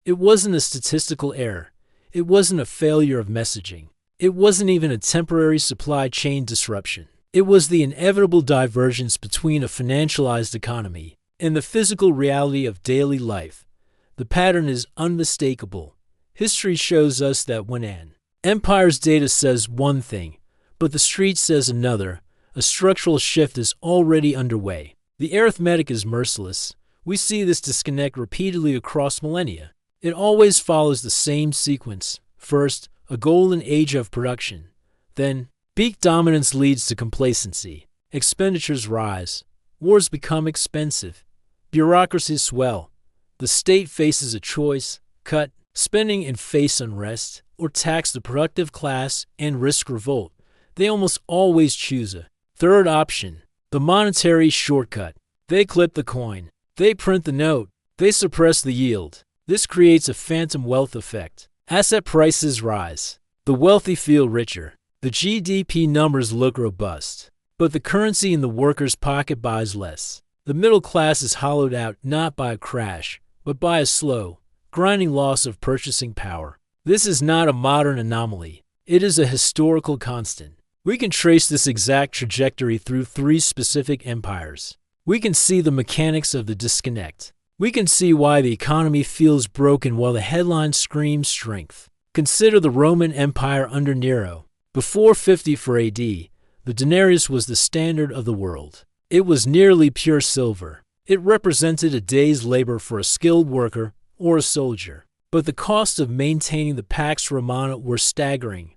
It wasn't a statistical error. It wasn't a failure of messaging. It wasn't even a temporary supply chain disruption. It was the inevitable divergence between a financialized economy and the physical reality of daily life. The pattern is unmistakable. History shows us that when an empire's data says one thing, but the street says another, a structural shift is already underway. The arithmetic is merciless. We see this disconnect repeatedly across millennia. It always follows the same sequence. First, a golden age of production. Then, peak dominance leads to complacency. Expenditures rise. Wars become expensive. Bureaucracies swell. The state faces a choice: cut spending and face unrest, or tax the productive class and risk revolt. They almost always choose a third option: the monetary shortcut. They clip the coin. They print the note. They suppress the yield. This creates a phantom wealth effect. Asset prices rise. The wealthy feel richer. The GDP numbers look robust. But the currency in the worker's pocket buys less. The middle class is hollowed out not by a crash, but by a slow, grinding loss of purchasing power. This is not a modern anomaly. It is a historical constant. We can trace this exact trajectory through three specific empires. We can see the mechanics of the disconnect. We can see why the economy feels broken while the headline screams strength. Consider the Roman Empire under Nero. Before 54 AD, the denarius was the standard of the world. It was nearly pure silver. It represented a day's labor for a skilled worker or a soldier. But the cost of maintaining the Pax Romana were staggering.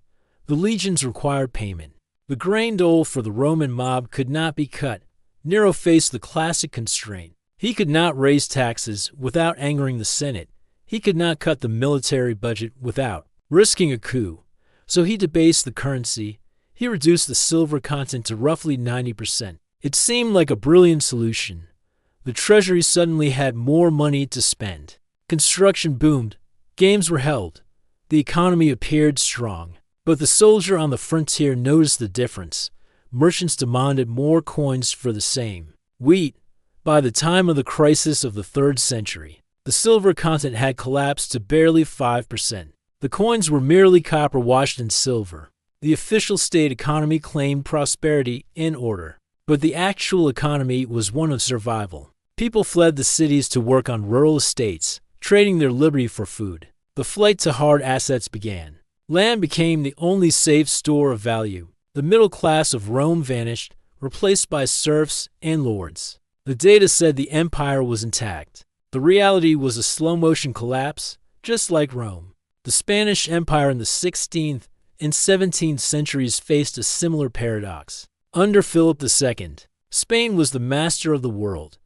The legions required payment. The grain dole for the Roman mob could not be cut. Nero faced the classic constraint. He could not raise taxes without angering the Senate. He could not cut the military budget without risking a coup. So he debased the currency. He reduced the silver content to roughly 90%. It seemed like a brilliant solution. The treasury suddenly had more money to spend. Construction boomed. Games were held. The economy appeared strong. But the soldier on the frontier noticed the difference. Merchants demanded more coins for the same wheat. By the time of the crisis of the 3rd century, the silver content had collapsed to barely 5%. The coins were merely copper washed in silver. The official state economy claimed prosperity and order. But the actual economy was one of survival. People fled the cities to work on rural estates, trading their liberty for food. The flight to hard assets began. Land became the only safe store of value. The middle class of Rome vanished, replaced by serfs and lords. The data said the empire was intact. The reality was a slow-motion collapse, just like Rome. The Spanish Empire in the 16th and 17th centuries faced a similar paradox. Under Philip II, Spain was the master of the world.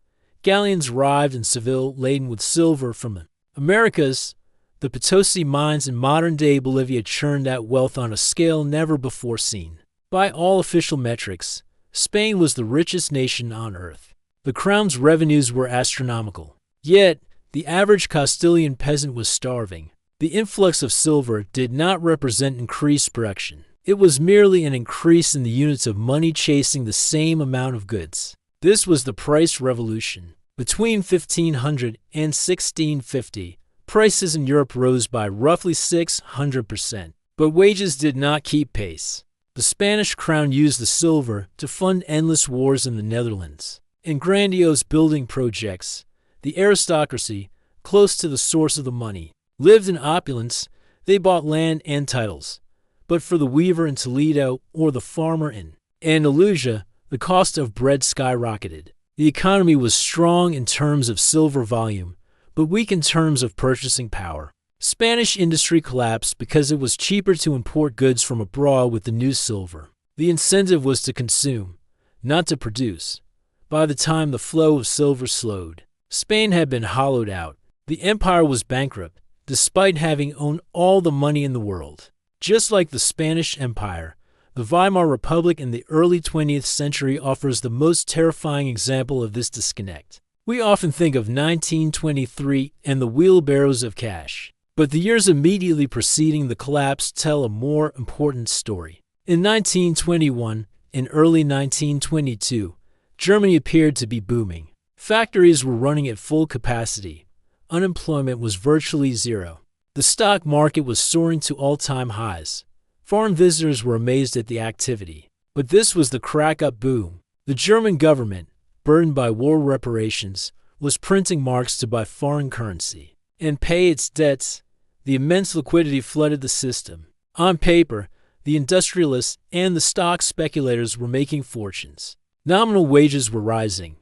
Galleons arrived in Seville laden with silver from the Americas. The Potosi mines in modern-day Bolivia churned out wealth on a scale never before seen. By all official metrics, Spain was the richest nation on earth. The crown's revenues were astronomical. Yet, the average Castilian peasant was starving. The influx of silver did not represent increased production. It was merely an increase in the units of money chasing the same amount of goods. This was the price revolution. Between 1500 and 1650, prices in Europe rose by roughly 600%, but wages did not keep pace. The Spanish crown used the silver to fund endless wars in the Netherlands. In grandiose building projects, the aristocracy, close to the source of the money, lived in opulence. They bought land and titles. But for the weaver in Toledo or the farmer in Andalusia, the cost of bread skyrocketed. The economy was strong in terms of silver volume, but weak in terms of purchasing power. Spanish industry collapsed because it was cheaper to import goods from abroad with the new silver. The incentive was to consume, not to produce. By the time the flow of silver slowed, Spain had been hollowed out. The empire was bankrupt, despite having owned all the money in the world. Just like the Spanish Empire, the Weimar Republic in the early 20th century offers the most terrifying example of this disconnect. We often think of 1923 and the wheelbarrows of cash. But the years immediately preceding the collapse tell a more important story. In 1921 and early 1922, Germany appeared to be booming. Factories were running at full capacity. unemployment was virtually zero. The stock market was soaring to all-time highs. Foreign visitors were amazed at the activity. But this was the crack-up boom. The German government, burdened by war reparations, was printing marks to buy foreign currency and pay its debts. The immense liquidity flooded the system. On paper, the industrialists and the stock speculators were making fortunes. Nominal wages were rising,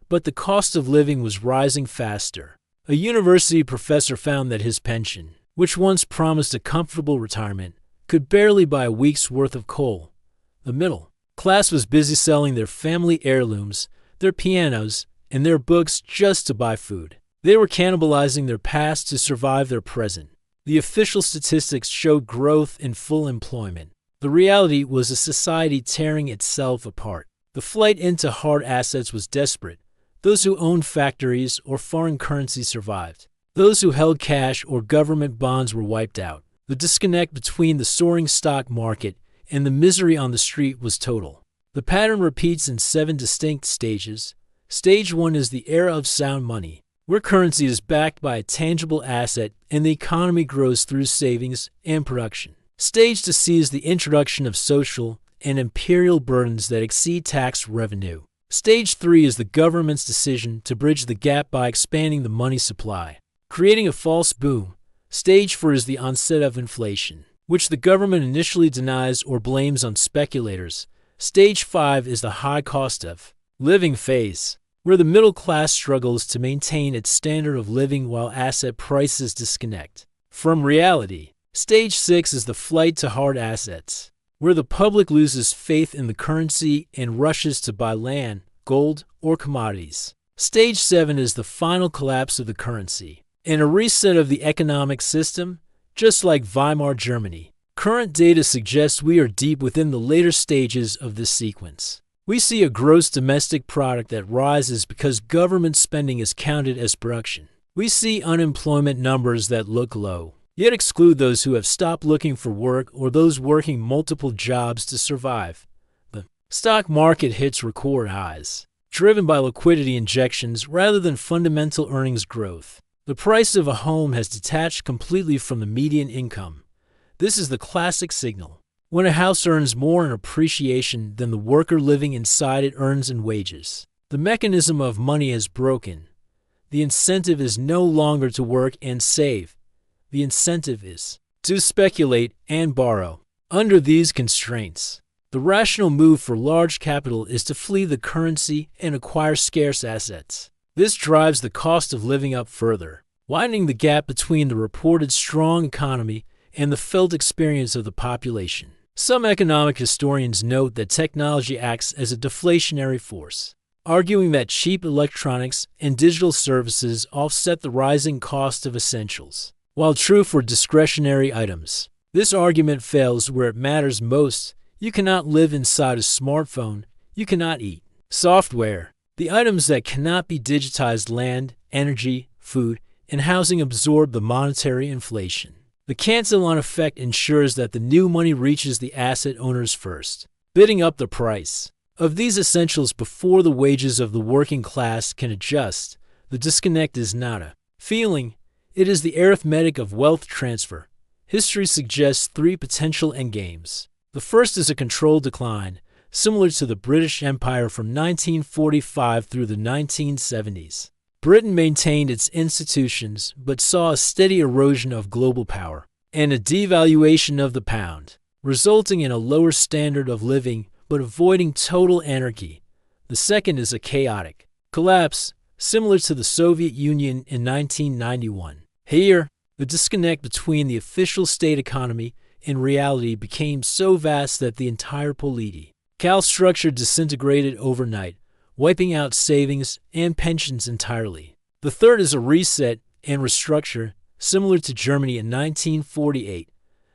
but the cost of living was rising faster. A university professor found that his pension, which once promised a comfortable retirement, could barely buy a week's worth of coal. The middle class was busy selling their family heirlooms, their pianos, and their books just to buy food. They were cannibalizing their past to survive their present. The official statistics showed growth in full employment. The reality was a society tearing itself apart. The flight into hard assets was desperate. Those who owned factories or foreign currency survived. Those who held cash or government bonds were wiped out. The disconnect between the soaring stock market and the misery on the street was total. The pattern repeats in 7 distinct stages. Stage 1 is the era of sound money, where currency is backed by a tangible asset and the economy grows through savings and production. Stage 2 is the introduction of social and imperial burdens that exceed tax revenue. Stage 3 is the government's decision to bridge the gap by expanding the money supply, creating a false boom. Stage 4 is the onset of inflation, which the government initially denies or blames on speculators. Stage 5 is the high cost of living phase, where the middle class struggles to maintain its standard of living while asset prices disconnect from reality. Stage 6 is the flight to hard assets, where the public loses faith in the currency and rushes to buy land, gold, or commodities. Stage 7 is the final collapse of the currency and a reset of the economic system, just like Weimar Germany. Current data suggests we are deep within the later stages of this sequence. We see a gross domestic product that rises because government spending is counted as production. We see unemployment numbers that look low, yet exclude those who have stopped looking for work or those working multiple jobs to survive. The stock market hits record highs, driven by liquidity injections rather than fundamental earnings growth. The price of a home has detached completely from the median income. This is the classic signal. When a house earns more in appreciation than the worker living inside it earns in wages, the mechanism of money is broken. The incentive is no longer to work and save. The incentive is to speculate and borrow. Under these constraints, the rational move for large capital is to flee the currency and acquire scarce assets. This drives the cost of living up further, widening the gap between the reported strong economy and the felt experience of the population. Some economic historians note that technology acts as a deflationary force, arguing that cheap electronics and digital services offset the rising cost of essentials. While true for discretionary items, this argument fails where it matters most. You cannot live inside a smartphone. You cannot eat. Software. The items that cannot be digitized, land, energy, food, and housing, absorb the monetary inflation. The cancel-on effect ensures that the new money reaches the asset owners first, bidding up the price of these essentials before the wages of the working class can adjust. The disconnect is not a feeling. It is the arithmetic of wealth transfer. History suggests 3 potential endgames. The first is a controlled decline, similar to the British Empire from 1945 through the 1970s. Britain maintained its institutions but saw a steady erosion of global power and a devaluation of the pound, resulting in a lower standard of living but avoiding total anarchy. The second is a chaotic collapse, similar to the Soviet Union in 1991. Here, the disconnect between the official state economy and reality became so vast that the entire political structure disintegrated overnight, wiping out savings and pensions entirely. The third is a reset and restructure, similar to Germany in 1948.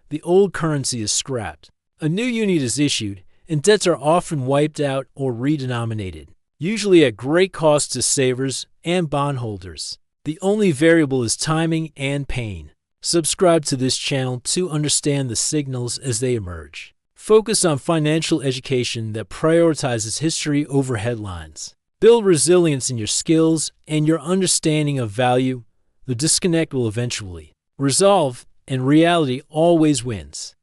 The old currency is scrapped. A new unit is issued, and debts are often wiped out or redenominated, usually at great cost to savers and bondholders. The only variable is timing and pain. Subscribe to this channel to understand the signals as they emerge. Focus on financial education that prioritizes history over headlines. Build resilience in your skills and your understanding of value. the disconnect will eventually resolve, and reality always wins.